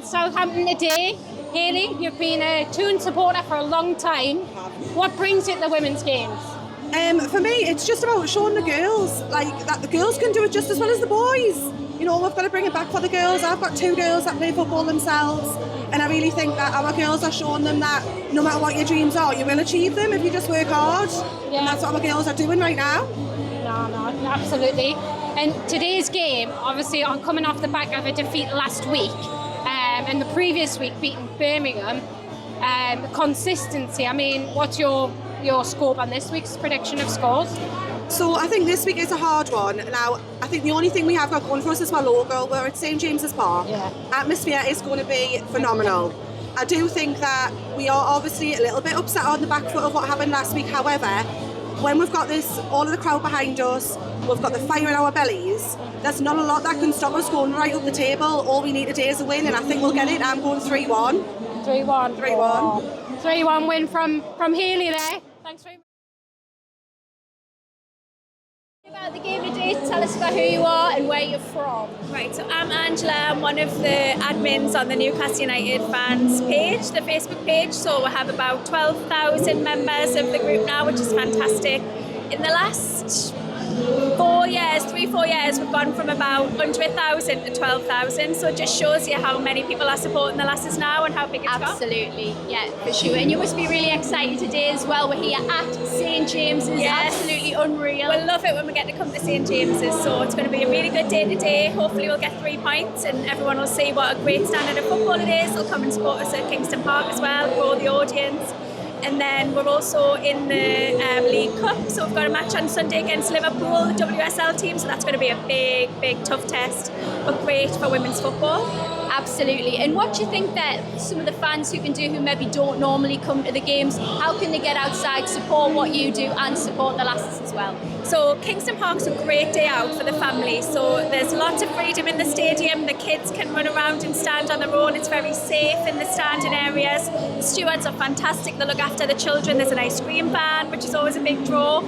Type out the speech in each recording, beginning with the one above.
against Southampton today. Hayley, you've been a Toon supporter for a long time. What brings you to the women's games? For me, it's just about showing the girls that the girls can do it just as well as the boys. You know, we've got to bring it back for the girls. I've got 2 girls that play football themselves, and I really think that our girls are showing them that no matter what your dreams are, you will achieve them if you just work hard. Yeah. And that's what our girls are doing right now. No, absolutely. And today's game, obviously, I'm coming off the back of a defeat last week, and the previous week beating Birmingham. Consistency. I mean, what's your scope on this week's prediction of scores? So I think this week is a hard one. Now, I think the only thing we have got going for us is our logo. We're at St James's Park. Yeah. Atmosphere is going to be phenomenal. I do think that we are obviously a little bit upset on the back foot of what happened last week. However, when we've got all of the crowd behind us, we've got the fire in our bellies, there's not a lot that can stop us going right up the table. All we need today is a win, and I think we'll get it. I'm going 3-1. 3-1. 3-1. 3-1 win from Hayley there. Thanks very much. About the game today, tell us about who you are and where you're from. Right, so I'm Angela. I'm one of the admins on the Newcastle United fans page, the Facebook page. So we have about 12,000 members of the group now, which is fantastic. In the last 4 years, we've gone from about under 1,000 to 12,000. So it just shows you how many people are supporting the Lasses now and how big it's got. Absolutely, yeah, for sure. And you must be really excited today as well. We're here at St James's. Yes. Absolutely unreal. We'll love it when we get to come to St James's. So it's going to be a really good day today. Hopefully we'll get 3 points and everyone will see what a great standard of football it is. They'll come and support us at Kingston Park as well, grow the audience. And then we're also in the League Cup, so we've got a match on Sunday against Liverpool, the WSL team, so that's going to be a big, tough test, but great for women's football. Absolutely. And what do you think that some of the fans who maybe don't normally come to the games, how can they get outside, support what you do and support the Lasses as well? So Kingston Park's a great day out for the family, so there's lots of freedom in the stadium. The kids can run around and stand on their own. It's very safe in the standing areas. The stewards are fantastic. They look after the children. There's an ice cream van, which is always a big draw.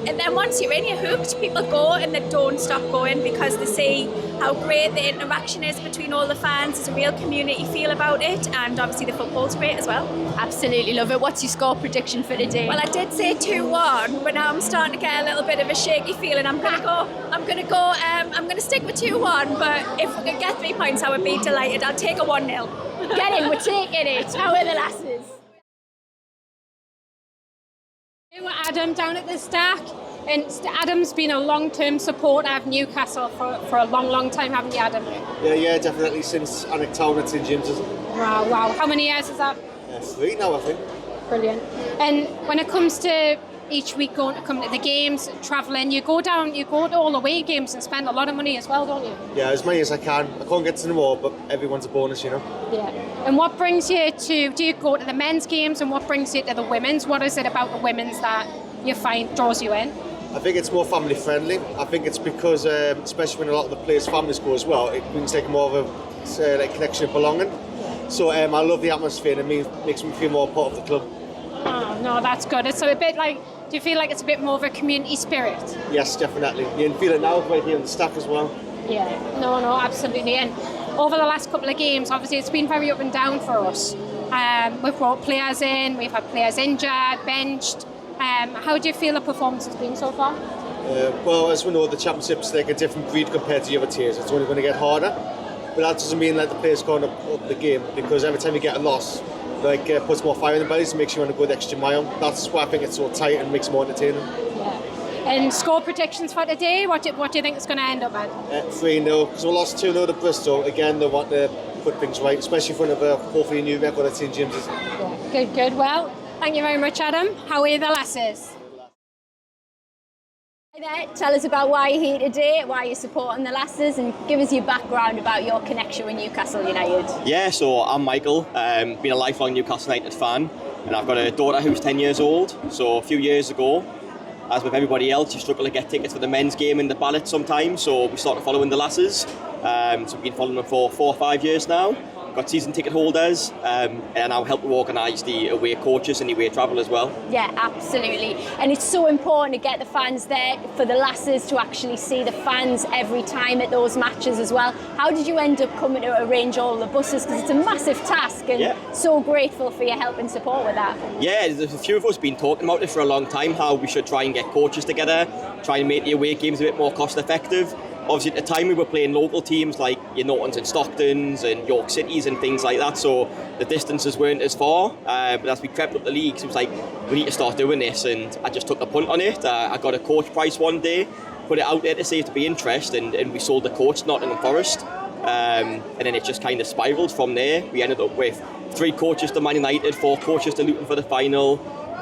And then once you're in, you're hooked. People go and they don't stop going because they see how great the interaction is between all the fans. There's a real community feel about it, and obviously the football's great as well. Absolutely love it. What's your score prediction for today? Well, I did say 2-1, but now I'm starting to get a little bit of a shaky feeling. I'm going to stick with 2-1, but if we could get 3 points, I would be delighted. I'll take a 1-0. Get in, we're taking it. How are the Lasses? Adam down at the stack, and Adam's been a long-term supporter of Newcastle for a long time, haven't you, Adam? Yeah, definitely since Aran at St James's. Wow. How many years is that? 3 now, I think. Brilliant. And when it comes to each week come to the games, travelling, you go to all the away games and spend a lot of money as well, don't you? Yeah, as many as I can. I can't get to them all, but everyone's a bonus, you know. Yeah. And what brings you do you go to the men's games, and what brings you to the women's? What is it about the women's that you find draws you in? I think it's more family friendly. I think it's because, especially when a lot of the players' families go as well, it brings like more of a connection of belonging. So I love the atmosphere, and it makes me feel more part of the club. Oh, no, that's good. It's a bit like, do you feel like it's a bit more of a community spirit? Yes, definitely. You can feel it now right here in the stack as well. Yeah, no, absolutely. And over the last couple of games, obviously, it's been very up and down for us. We've brought players in, we've had players injured, benched. How do you feel the performance has been so far? Well, as we know, the Championship's like a different breed compared to the other tiers. It's only going to get harder. But that doesn't mean that the players can't up the game, because every time you get a loss, puts more fire in the bellies and makes you want to go the extra mile. That's why I think it's so tight and makes it more entertaining. Yeah. And score predictions for today, what do you think it's going to end up at? 3-0, because we lost 2-0 to Bristol. Again, they want to put things right, especially in front of hopefully a new record at St James's. Yeah. Good. Well, thank you very much, Adam. How are the Lasses? Hi there. Tell us about why you're here today, why you're supporting the Lasses, and give us your background about your connection with Newcastle United. Yeah, so I'm Michael, been a lifelong Newcastle United fan, and I've got a daughter who's 10 years old. So a few years ago, as with everybody else, you struggle to get tickets for the men's game in the ballot sometimes, so we started following the Lasses. So we've been following them for 4 or 5 years now. Got got season ticket holders, and I now help to organise the away coaches and the away travel as well. Yeah, absolutely. And it's so important to get the fans there, for the lasses to actually see the fans every time at those matches as well. How did you end up coming to arrange all the buses? Because it's a massive task, and so grateful for your help and support with that. Yeah, there's a few of us been talking about it for a long time, how we should try and get coaches together, try and make the away games a bit more cost effective. Obviously at the time we were playing local teams like your Nortons and Stocktons and York Cities and things like that, so the distances weren't as far, but as we crept up the leagues it was like, we need to start doing this, and I just took a punt on it. I got a coach price one day, put it out there to see if there'd be interest, and we sold the coach to Nottingham Forest, and then it just kind of spiralled from there. We ended up with 3 coaches to Man United, 4 coaches to Luton for the final,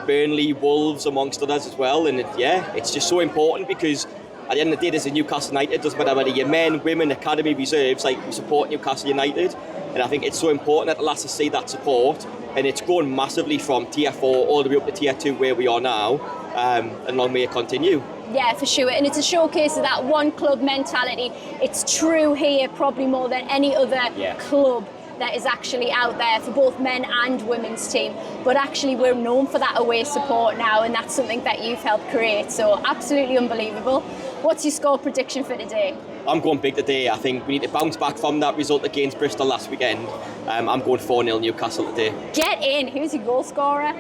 Burnley, Wolves amongst others as well, and it's just so important, because at the end of the day, there's a Newcastle United. It doesn't matter whether you're men, women, academy, reserves, like we support Newcastle United. And I think it's so important that the lasses see that support. And it's grown massively from Tier 4 all the way up to Tier 2 where we are now. And long may it continue. Yeah, for sure. And it's a showcase of that one club mentality. It's true here probably more than any other club that is actually out there for both men and women's team. But actually we're known for that away support now, and that's something that you've helped create. So absolutely unbelievable. What's your score prediction for today? I'm going big today. I think we need to bounce back from that result against Bristol last weekend. I'm going 4-0 Newcastle today. Get in. Who's your goal scorer?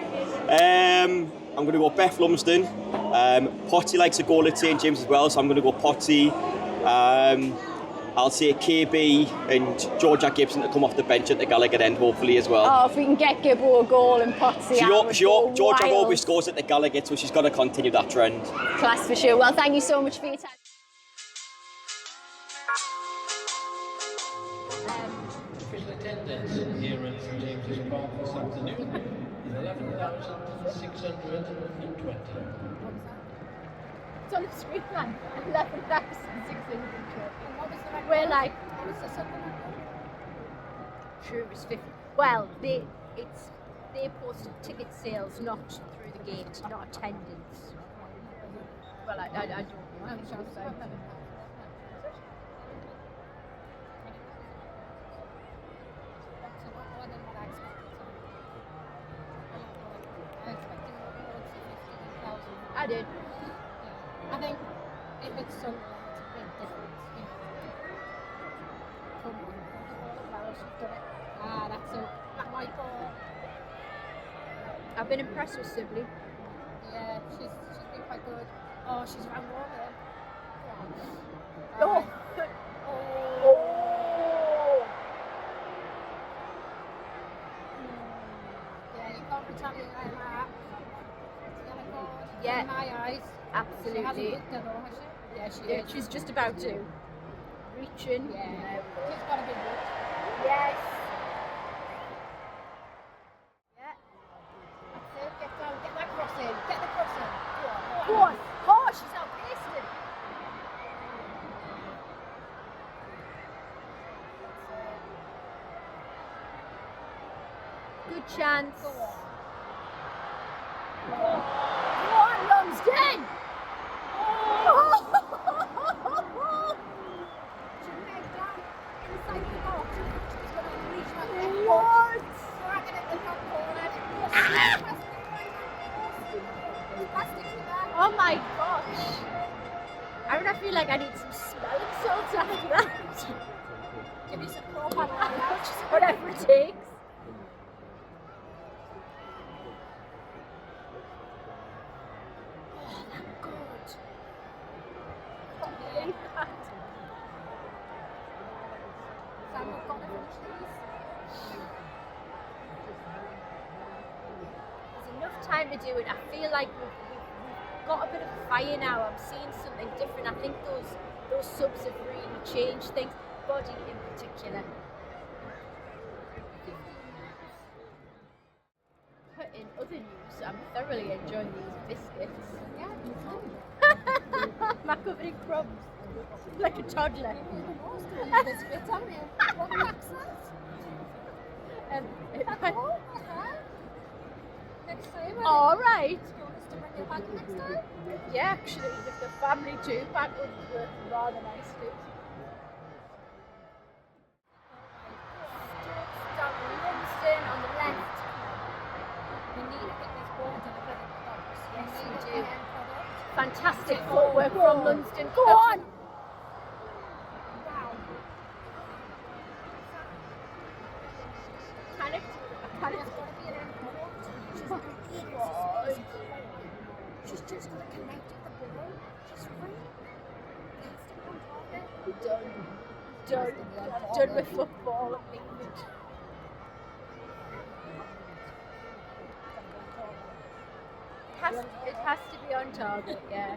I'm going to go Beth Lumsden. Potty likes a goal at St James as well, so I'm going to go Potty. I'll say KB and Georgia Gibson to come off the bench at the Gallagher end, hopefully, as well. Oh, if we can get Gibbo a goal and Potty Georgia always scores at the Gallagher, so she's got to continue that trend. Class for sure. Well, thank you so much for your time. Official attendance here at St James's Park this afternoon is 11,620. It's on the street plan, 11,620. We're like, sure it was 50. Well, they posted ticket sales not through the gate, not attendance. Well, I don't know. I'm sure so. I did. I think if it's so, it's a big difference. Come on, she's done it. That's so. That might go. I've been impressed with Sibley. Yeah, she's been quite good. Oh, she's round over there. Oh. Yeah, you can't retaliate like that. It's yellow card. Yeah. In my eyes. Absolutely. She hasn't looked at all, has she? Yeah, she is. She's just about to. Reaching. Yeah. She's got a good look. Yes. Yeah. That's it. Get down. Get that cross in. Get the cross in. Go on. Oh, she's outpaced him. Good chance. Go on. Go on, Lumsden. Oh my gosh. I feel like I need some smelling salts after that. Give me some propane. Whatever it takes. Oh, that's good. Yeah. Sam, we've got to finish these. There's enough time to do it. I feel like we've got a bit of a fire now. I'm seeing something different. I think those subs have really changed things. Body in particular. But in other news, I'm thoroughly enjoying these biscuits. Yeah, you Am I covered in crumbs? Like a toddler. biscuits, haven't you? What accent? Next time. All right. Do you want us to bring it back next time? Yeah, actually, if the family too, that would work rather nice too. Lumsden on the left. We need to get this ball delivered in the box. Yes, We we need do. the end product. Fantastic footwork from Lumsden. Go on! Wow. Panicked. There's got to be an end product. She's just got to connect with the ball. She's free. Done with football at England. It has to be on target, yeah.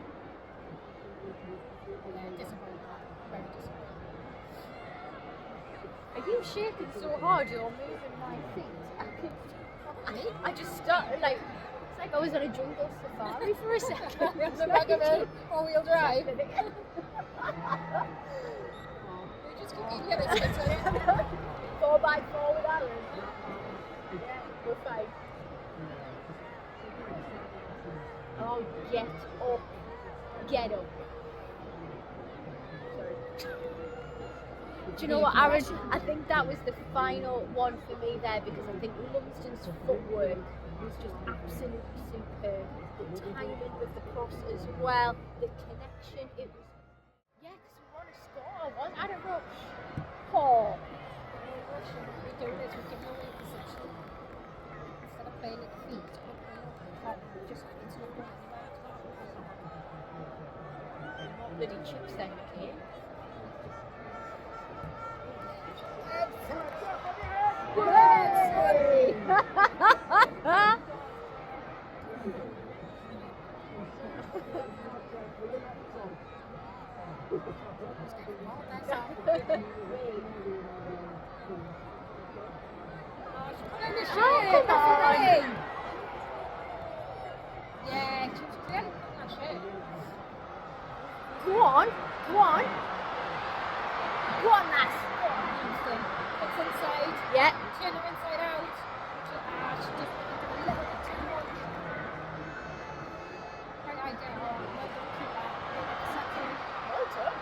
Very disappointing. Are you shaking so hard you're moving my feet? I just started like, it's like I was on a jungle safari for a second. It's the back of a four-wheel drive. We just keep eating it. 4x4 with Aran. Yeah, we're fine. Oh, get up. Get up. Sorry. Do you know what, Aran? I think that was the final one for me there because I think Lumsden's footwork was just absolutely superb. The timing with the cross as well, the connection, it was. Yeah, because we want to score. I don't know. Oh. We do this, we give away possession. Instead of playing at the feet, we're playing up the top. Just, it's not going anywhere. What bloody chips then, McKay? Oh, come on! Yeah, she was clearly putting that shit. Go on, go on. Go on, lass. It's inside. Yeah. Turn her inside out. She just went a little bit too much. Right idea. Oh, well done, keeper. Second. Well done.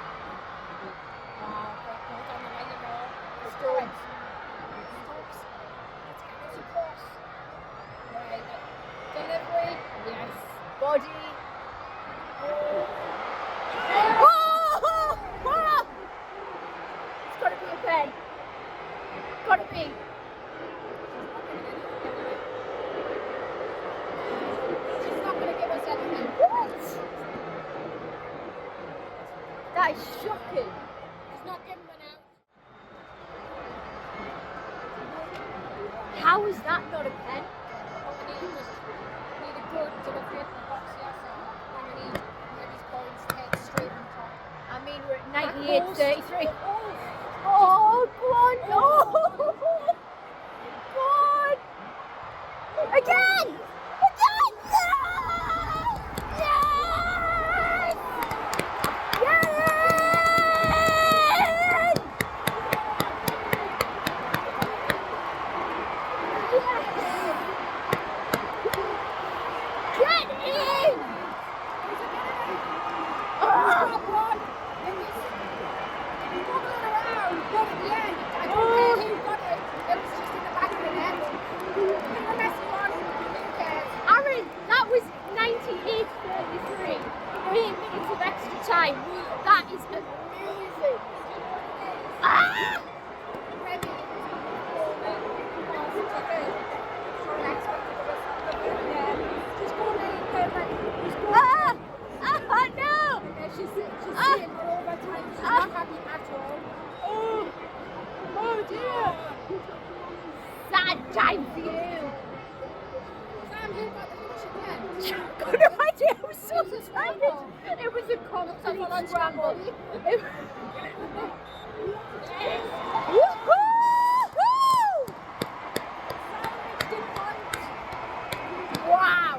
Well done, the line of ball. Stokes. Stokes. Let's get this across. Right. Delivery. Yes. Body. Oh. Oh! It's got to be a pen. Got to be. She's not going to give us anything. What? That is shocking. She's not giving one out. How is that not a pen? All we need a good delivery at the box, yes, and we need these points head straight on top. I mean, we're at 98-33. Oh, go on. No. Go on. Again. Again. Yes. Yes. Yes. Get in. Stop one! And he's wobbling around, but at the end, I don't care who got it, it was just in the back of the net. And the messy one, who cares? Aran, that was 98-33. 8 minutes of extra time. That is amazing. Ah! Remy was just go late, just go. Ah! Ah, no! She's seeing for overtime, she's not happy at all. Oh, oh dear. Sad time for you. Sam, who got the finish again? Got no idea. I was so excited. It was a complete scramble. Woohoo! Wow!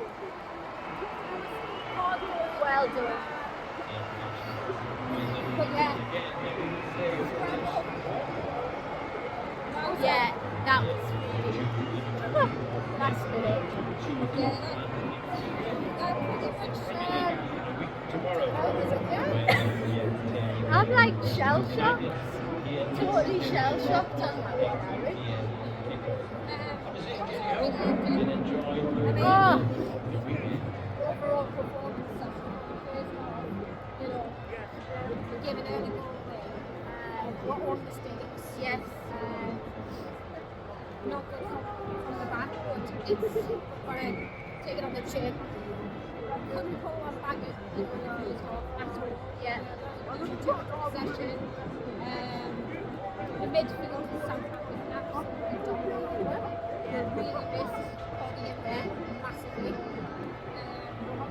Well done. But yeah. Yeah, that was really last minute. Yeah, that pretty much I'm like shell shocked. Totally shell shocked on that one, Aran. did enjoy Oh. Overall performance session. First off, we gave an early goal away. What own mistakes? Yes. Not good from the back, but it's take it on the chin. Couldn't pull one back in the first half at all. Yeah. Possession. The midfield was absolutely dominated. They really missed Poggy in there massively.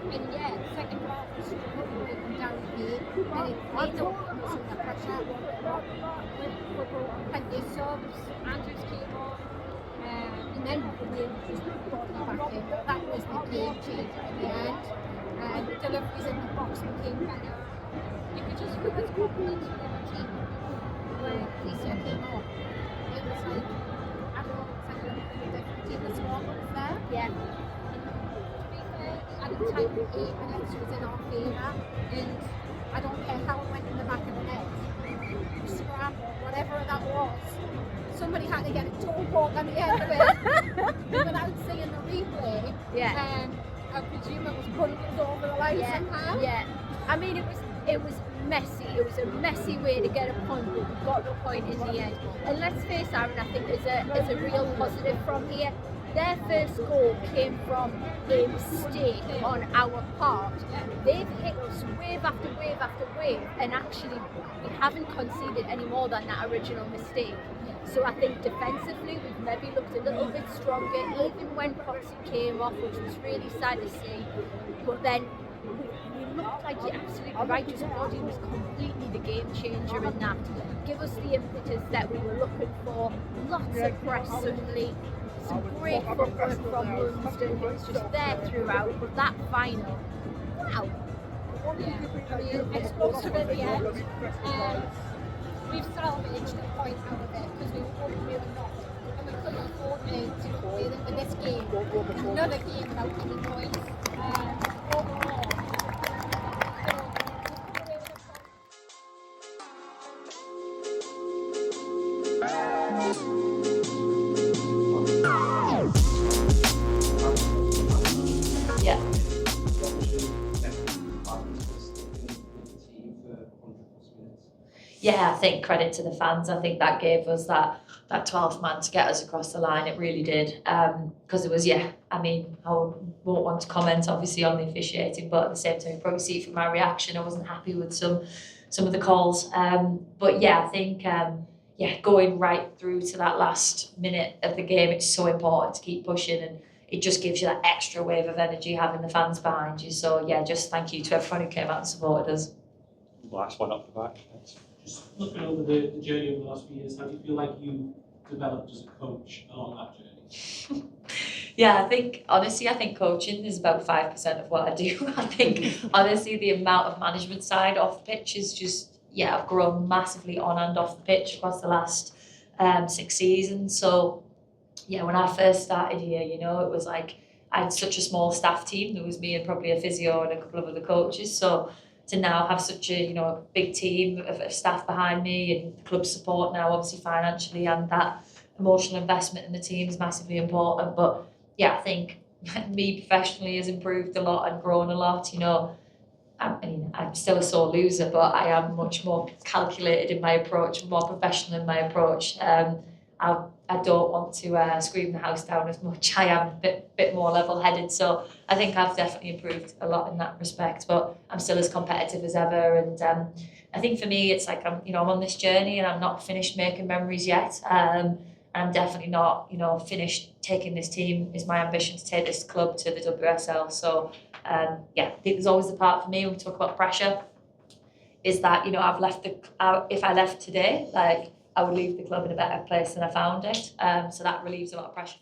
And yeah, the second half was broken down the game, and it made up for some of the pressure. Plenty of subs, Andrews came on, and then we just brought it back in. That was the game changer at the end. The deliveries in the box became better. You could just feel his confidence within the team when Lisa came on. It was like, I don't know, it's like a little different team. The squad was there. Yeah. At the time, 8 minutes was in our favour, and I don't care how it went in the back of the net, scramble, whatever that was, somebody had to get a toe poke on the end of it without seeing the replay. Yeah. I presume it was punted over the line somehow. Yeah. I mean, it was messy. It was a messy way to get a point, but we got the point in the end. And let's face Aaron, I think there's a real positive from here. Their first goal came from a mistake on our part. They've hit us wave after wave after wave, and actually we haven't conceded any more than that original mistake. So I think defensively we've maybe looked a little bit stronger, even when Proxy came off, which was really sad to see. But then we looked like you're absolutely right, just body was completely the game changer in that. Give us the impetus that we were looking for, lots of press suddenly. Some great footwork from Winston, it was just there throughout, but that final, wow. Yeah, I mean, explosive at the end. We've salvaged a point out of it because we wouldn't really not. And we couldn't afford to go in this game. Another game without any points. Overall. Yeah, I think credit to the fans. I think that gave us that 12th man to get us across the line. It really did. Because it was, I mean, I won't want to comment obviously on the officiating, but at the same time, you probably see from my reaction, I wasn't happy with some of the calls. But yeah, I think, going right through to that last minute of the game, it's so important to keep pushing, and it just gives you that extra wave of energy having the fans behind you. So yeah, just thank you to everyone who came out and supported us. Last one up the back. Just looking over the journey over the last few years, how do you feel like you developed as a coach along that journey? Yeah, I think coaching is about 5% of what I do. I think honestly the amount of management side off the pitch is just, I've grown massively on and off the pitch across the last 6 seasons. So yeah, when I first started here, it was like I had such a small staff team. There was me and probably a physio and a couple of other coaches. So to now have such a big team of staff behind me and club support now, obviously financially, and that emotional investment in the team is massively important. But yeah, I think me professionally has improved a lot and grown a lot. I'm still a sore loser, but I am much more calculated in my approach, more professional in my approach. I don't want to scream the house down as much. I am a bit more level-headed, so I think I've definitely improved a lot in that respect. But I'm still as competitive as ever, and I think for me, it's like I'm on this journey, and I'm not finished making memories yet. I'm definitely not finished taking this team. Is my ambition to take this club to the WSL. So I think there's always the part for me when we talk about pressure, is that I've left if I left today, like, I would leave the club in a better place than I found it. So that relieves a lot of pressure.